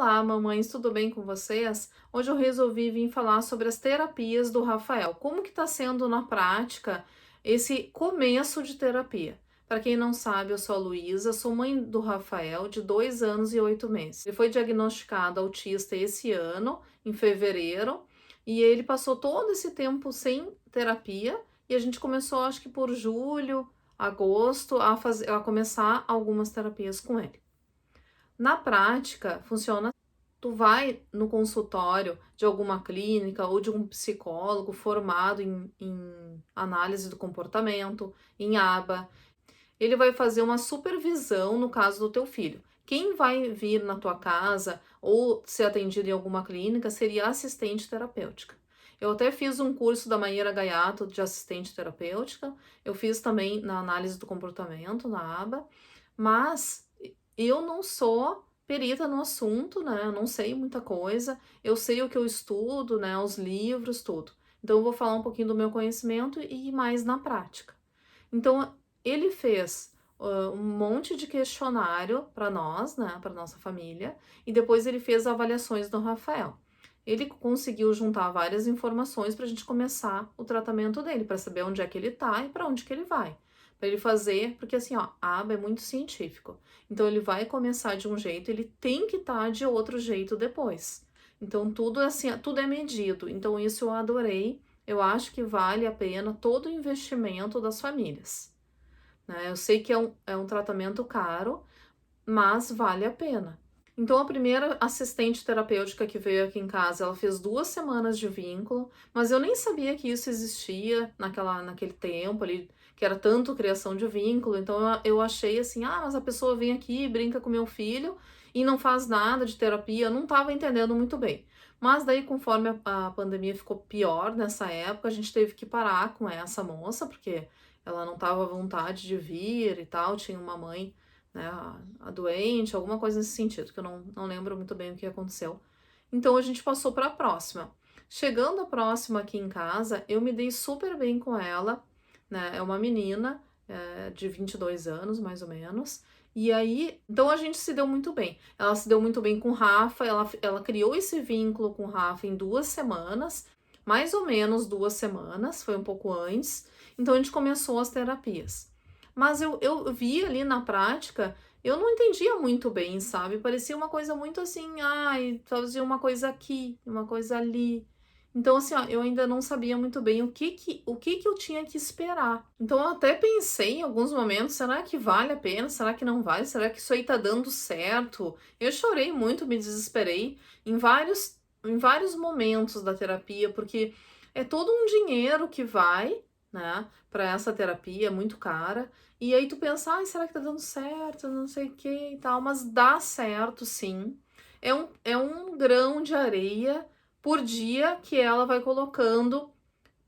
Olá, mamães, tudo bem com vocês? Hoje eu resolvi vir falar sobre as terapias do Rafael. Como que está sendo na prática esse começo de terapia? Para quem não sabe, eu sou a Luísa, sou mãe do Rafael, de 2 anos e 8 meses. Ele foi diagnosticado autista esse ano, em fevereiro, e ele passou todo esse tempo sem terapia, e a gente começou, acho que por julho, agosto, a começar algumas terapias com ele. Na prática, funciona. Tu vai no consultório de alguma clínica ou de um psicólogo formado em análise do comportamento, em aba. Ele vai fazer uma supervisão no caso do teu filho. Quem vai vir na tua casa ou ser atendido em alguma clínica seria a assistente terapêutica. Eu até fiz um curso da Maíra Gaiato de assistente terapêutica, eu fiz também na análise do comportamento, na aba, mas eu não sou perita no assunto, né? Eu não sei muita coisa. Eu sei o que eu estudo, né? Os livros, tudo. Então eu vou falar um pouquinho do meu conhecimento e mais na prática. Então ele fez um monte de questionário para nós, né? Para nossa família, e depois ele fez avaliações do Rafael. Ele conseguiu juntar várias informações para a gente começar o tratamento dele, para saber onde é que ele tá e para onde que ele vai. Para ele fazer, porque assim, ó, a aba é muito científico. Então ele vai começar de um jeito, ele tem que estar de outro jeito depois. Então tudo assim, tudo é medido. Então isso eu adorei. Eu acho que vale a pena todo o investimento das famílias, né? Eu sei que é um tratamento caro, mas vale a pena. Então, a primeira assistente terapêutica que veio aqui em casa, ela fez 2 semanas de vínculo, mas eu nem sabia que isso existia naquele tempo ali, que era tanto criação de vínculo. Então, eu achei assim, mas a pessoa vem aqui, brinca com meu filho e não faz nada de terapia. Eu não estava entendendo muito bem. Mas daí, conforme a pandemia ficou pior nessa época, a gente teve que parar com essa moça, porque ela não estava à vontade de vir e tal, tinha uma mãe, né, a doente, alguma coisa nesse sentido, que eu não lembro muito bem o que aconteceu. Então a gente passou para a próxima. Chegando a próxima aqui em casa, eu me dei super bem com ela, né? É uma menina de 22 anos, mais ou menos. E aí, então a gente se deu muito bem. Ela se deu muito bem com o Rafa, ela criou esse vínculo com o Rafa em 2 semanas, mais ou menos 2 semanas, foi um pouco antes. Então a gente começou as terapias. Mas eu vi ali na prática, eu não entendia muito bem, sabe? Parecia uma coisa muito assim, fazia uma coisa aqui, uma coisa ali. Então, assim, ó, eu ainda não sabia muito bem o que eu tinha que esperar. Então, eu até pensei em alguns momentos, será que vale a pena? Será que não vale? Será que isso aí tá dando certo? Eu chorei muito, me desesperei em vários momentos da terapia, porque é todo um dinheiro que vai, né, para essa terapia, é muito cara. E aí tu pensa, será que tá dando certo? Não sei o que e tal, mas dá certo, sim. É um grão de areia por dia que ela vai colocando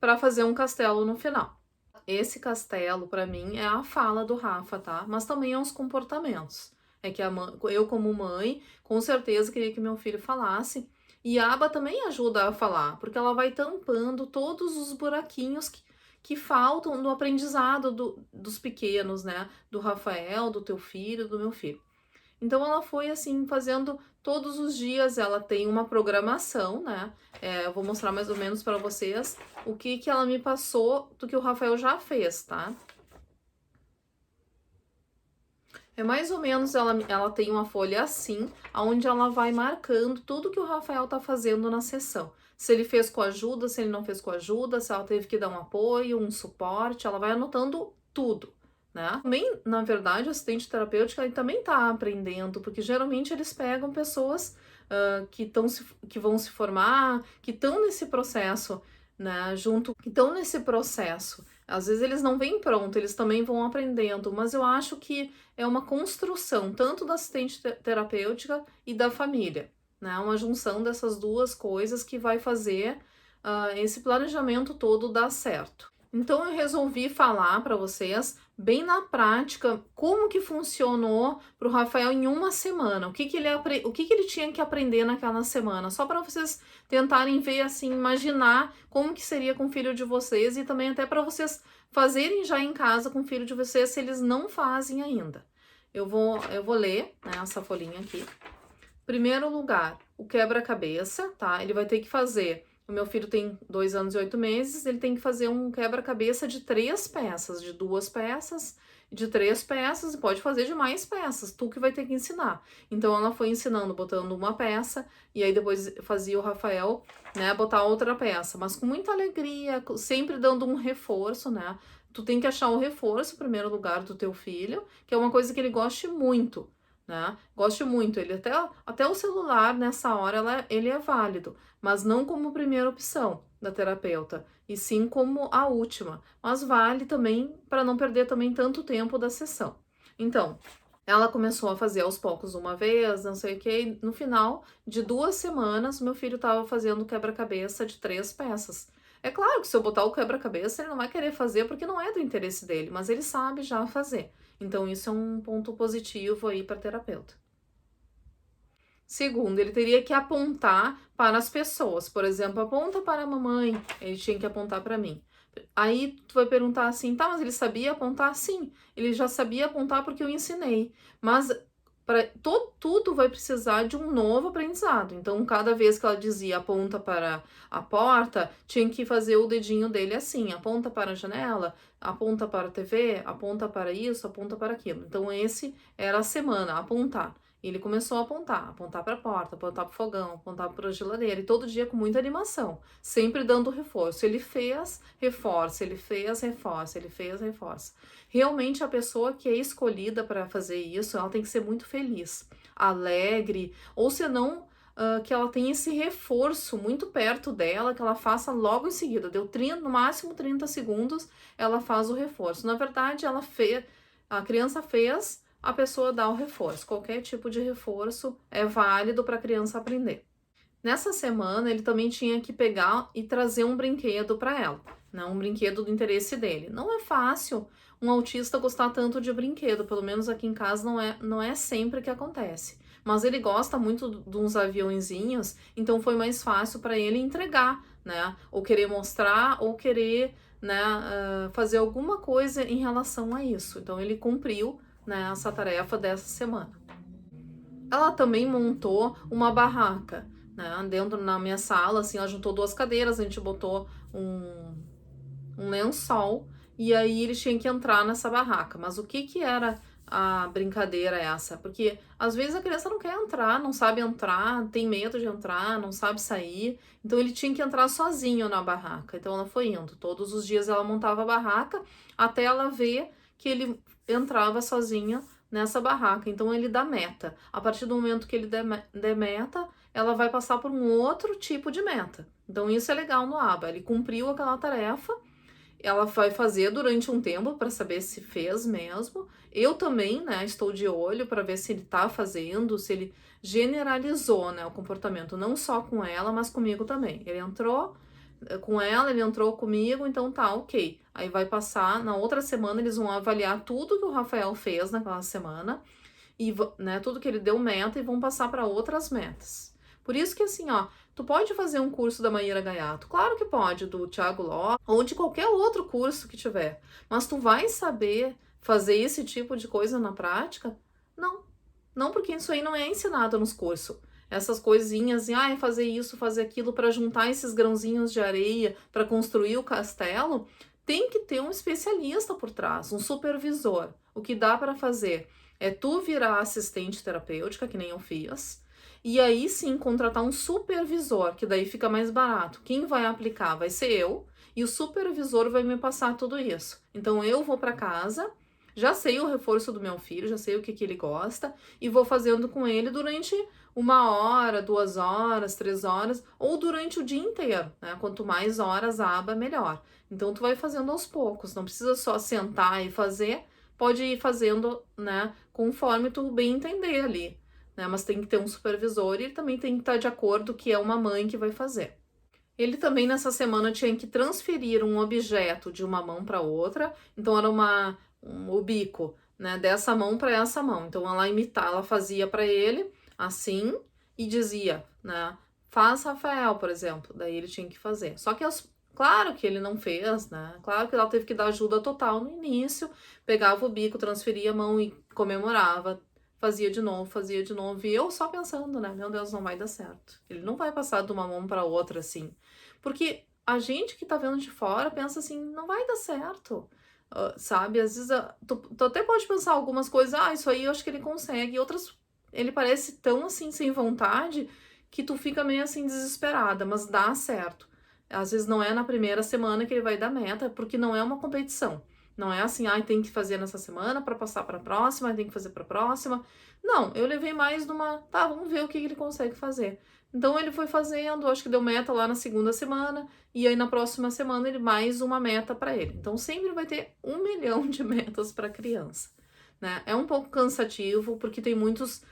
para fazer um castelo no final. Esse castelo, para mim, é a fala do Rafa, tá? Mas também é os comportamentos. É que eu, como mãe, com certeza queria que meu filho falasse. E a aba também ajuda a falar, porque ela vai tampando todos os buraquinhos que faltam no aprendizado dos pequenos, né? Do Rafael, do teu filho, do meu filho. Então ela foi assim fazendo todos os dias, ela tem uma programação, né? Eu vou mostrar mais ou menos para vocês o que ela me passou do que o Rafael já fez, tá? É mais ou menos, ela tem uma folha assim, onde ela vai marcando tudo que o Rafael tá fazendo na sessão. Se ele fez com ajuda, se ele não fez com ajuda, se ela teve que dar um apoio, um suporte, ela vai anotando tudo, né? Também, na verdade, o assistente terapêutico ele também tá aprendendo, porque geralmente eles pegam pessoas que vão se formar, que estão nesse processo, né? Que estão nesse processo. Às vezes eles não vêm pronto, eles também vão aprendendo, mas eu acho que é uma construção tanto da assistente terapêutica e da família, né? Uma junção dessas duas coisas que vai fazer esse planejamento todo dar certo. Então eu resolvi falar para vocês bem na prática como que funcionou para o Rafael em uma semana, o que ele tinha que aprender naquela semana, só para vocês tentarem ver assim, imaginar como que seria com o filho de vocês e também até para vocês fazerem já em casa com o filho de vocês se eles não fazem ainda. Eu vou ler, né, essa folhinha aqui. Primeiro lugar, o quebra-cabeça, tá? Ele vai ter que fazer. O meu filho tem 2 anos e 8 meses, ele tem que fazer um quebra-cabeça de 3 peças, de 2 peças, de 3 peças, e pode fazer de mais peças, tu que vai ter que ensinar. Então ela foi ensinando, botando uma peça, e aí depois fazia o Rafael, né, botar outra peça, mas com muita alegria, sempre dando um reforço, né? Tu tem que achar o reforço, em primeiro lugar, do teu filho, que é uma coisa que ele goste muito, né? Gosto muito, ele até o celular nessa hora ele é válido, mas não como primeira opção da terapeuta, e sim como a última, mas vale também para não perder também tanto tempo da sessão. Então, ela começou a fazer aos poucos uma vez, não sei o que, e no final de 2 semanas, meu filho estava fazendo quebra-cabeça de 3 peças. É claro que se eu botar o quebra-cabeça, ele não vai querer fazer porque não é do interesse dele, mas ele sabe já fazer. Então, isso é um ponto positivo aí para terapeuta. Segundo, ele teria que apontar para as pessoas. Por exemplo, aponta para a mamãe, ele tinha que apontar para mim. Aí tu vai perguntar assim, tá, mas ele sabia apontar? Sim, ele já sabia apontar porque eu ensinei. Mas tudo vai precisar de um novo aprendizado. Então, cada vez que ela dizia aponta para a porta, tinha que fazer o dedinho dele assim, aponta para a janela, aponta para a TV, aponta para isso, aponta para aquilo. Então, esse era a semana, apontar. E ele começou a apontar para a porta, apontar para o fogão, apontar para a geladeira, e todo dia com muita animação, sempre dando reforço. Ele fez, reforça, ele fez, reforça, ele fez, reforça. Realmente a pessoa que é escolhida para fazer isso, ela tem que ser muito feliz, alegre, ou senão que ela tenha esse reforço muito perto dela, que ela faça logo em seguida. Deu 30, no máximo 30 segundos, ela faz o reforço. Na verdade, a criança fez, a pessoa dá o reforço. Qualquer tipo de reforço é válido para a criança aprender. Nessa semana, ele também tinha que pegar e trazer um brinquedo para ela, né? Um brinquedo do interesse dele. Não é fácil um autista gostar tanto de brinquedo, pelo menos aqui em casa não é sempre que acontece. Mas ele gosta muito de uns aviãozinhos, então foi mais fácil para ele entregar, né? Ou querer mostrar, ou querer, né, fazer alguma coisa em relação a isso. Então ele cumpriu, né, essa tarefa dessa semana. Ela também montou uma barraca, né? Dentro na minha sala, assim, ela juntou 2 cadeiras, a gente botou um lençol e aí ele tinha que entrar nessa barraca. Mas o que que era a brincadeira essa? Porque às vezes a criança não quer entrar, não sabe entrar, tem medo de entrar, não sabe sair. Então ele tinha que entrar sozinho na barraca. Então ela foi indo. Todos os dias ela montava a barraca até ela ver que ele entrava sozinho nessa barraca. Então ele dá meta. A partir do momento que ele der meta, ela vai passar por um outro tipo de meta. Então isso é legal no ABA. Ele cumpriu aquela tarefa, ela vai fazer durante um tempo para saber se fez mesmo. Eu também, né, estou de olho para ver se ele tá fazendo, se ele generalizou, né, o comportamento, não só com ela, mas comigo também. Ele entrou com ela, ele entrou comigo, então tá, ok. Aí vai passar, na outra semana eles vão avaliar tudo que o Rafael fez naquela semana, e né, tudo que ele deu meta, e vão passar para outras metas. Por isso que assim, ó, tu pode fazer um curso da Maíra Gaiato, claro que pode, do Thiago Lopes, ou de qualquer outro curso que tiver, mas tu vai saber fazer esse tipo de coisa na prática? Não, não, porque isso aí não é ensinado nos cursos. Essas coisinhas, fazer isso, fazer aquilo para juntar esses grãozinhos de areia para construir o castelo, tem que ter um especialista por trás, um supervisor. O que dá para fazer é tu virar assistente terapêutica, que nem eu fiz, e aí sim contratar um supervisor, que daí fica mais barato. Quem vai aplicar vai ser eu, e o supervisor vai me passar tudo isso. Então eu vou para casa, já sei o reforço do meu filho, já sei o que, que ele gosta, e vou fazendo com ele durante 1 hora, 2 horas, 3 horas, ou durante o dia inteiro, né? Quanto mais horas a aba, melhor. Então tu vai fazendo aos poucos, não precisa só sentar e fazer, pode ir fazendo, né, conforme tu bem entender ali, né? Mas tem que ter um supervisor e ele também tem que estar de acordo que é uma mãe que vai fazer. Ele também nessa semana tinha que transferir um objeto de uma mão para outra, então era o bico, né, dessa mão para essa mão. Então ela fazia para ele assim e dizia, né, faz Rafael, por exemplo. Daí ele tinha que fazer. Só que claro que ele não fez, né? Claro que ela teve que dar ajuda total no início, pegava o bico, transferia a mão e comemorava, fazia de novo, e eu só pensando, né, meu Deus, não vai dar certo. Ele não vai passar de uma mão para outra assim. Porque a gente que tá vendo de fora pensa assim, não vai dar certo. Sabe, às vezes tu até pode pensar algumas coisas, isso aí eu acho que ele consegue, e outras ele parece tão assim sem vontade que tu fica meio assim desesperada, mas dá certo. Às vezes não é na primeira semana que ele vai dar meta, porque não é uma competição. Não é assim, tem que fazer nessa semana para passar para a próxima, tem que fazer para a próxima. Não, eu levei mais numa, vamos ver o que ele consegue fazer. Então ele foi fazendo, acho que deu meta lá na segunda semana, e aí na próxima semana ele mais uma meta para ele. Então sempre vai ter 1 milhão de metas para criança, né? É um pouco cansativo porque tem muitos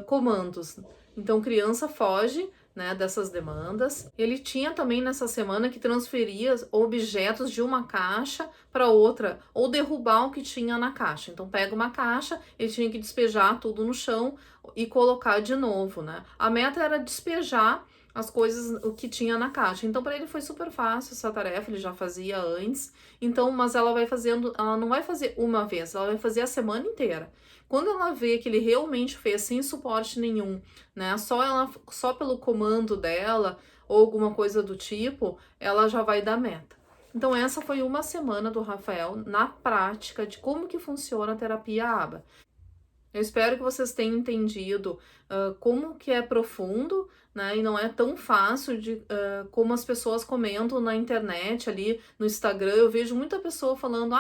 comandos. Então criança foge, né, dessas demandas. Ele tinha também nessa semana que transferir objetos de uma caixa para outra ou derrubar o que tinha na caixa. Então pega uma caixa, ele tinha que despejar tudo no chão e colocar de novo, né? A meta era despejar as coisas, o que tinha na caixa. Então para ele foi super fácil essa tarefa, ele já fazia antes. Então, mas ela vai fazendo, ela não vai fazer uma vez, ela vai fazer a semana inteira. Quando ela vê que ele realmente fez sem suporte nenhum, né? Só pelo comando dela ou alguma coisa do tipo, ela já vai dar meta. Então essa foi uma semana do Rafael na prática de como que funciona a terapia ABA. Eu espero que vocês tenham entendido como que é profundo, né? E não é tão fácil de como as pessoas comentam na internet ali, no Instagram. Eu vejo muita pessoa falando,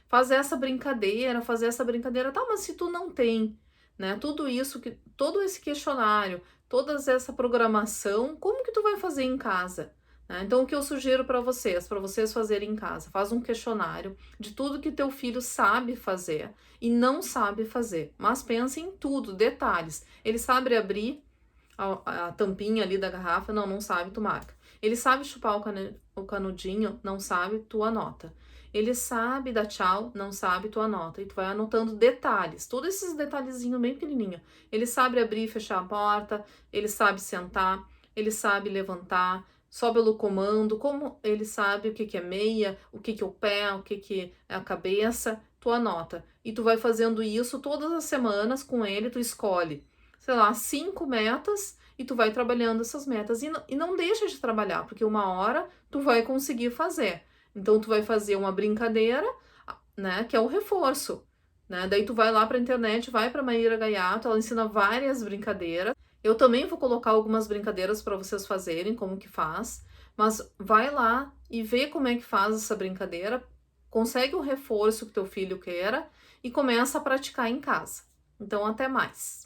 faz essa brincadeira, fazer essa brincadeira. Tá, mas se tu não tem, né? Tudo isso, todo esse questionário, toda essa programação, como que tu vai fazer em casa? Né? Então, o que eu sugiro para vocês fazerem em casa, faz um questionário de tudo que teu filho sabe fazer e não sabe fazer, mas pensa em tudo, detalhes. Ele sabe abrir a tampinha ali da garrafa? Não sabe, tu marca. Ele sabe chupar o canudinho? Não sabe, tu anota. Ele sabe dar tchau? Não sabe, tu anota. E tu vai anotando detalhes, todos esses detalhezinhos bem pequenininho. Ele sabe abrir e fechar a porta, ele sabe sentar, ele sabe levantar, só pelo comando, como ele sabe o que que é meia, o que que é o pé, o que que é a cabeça, tu anota. E tu vai fazendo isso todas as semanas com ele, tu escolhe, sei lá, 5 metas e tu vai trabalhando essas metas. E não deixa de trabalhar, porque uma hora tu vai conseguir fazer. Então tu vai fazer uma brincadeira, né, que é o reforço, né? Daí tu vai lá pra internet, vai pra Maíra Gaiato, ela ensina várias brincadeiras. Eu também vou colocar algumas brincadeiras para vocês fazerem, como que faz, mas vai lá e vê como é que faz essa brincadeira, consegue o reforço que teu filho queira e começa a praticar em casa. Então, até mais.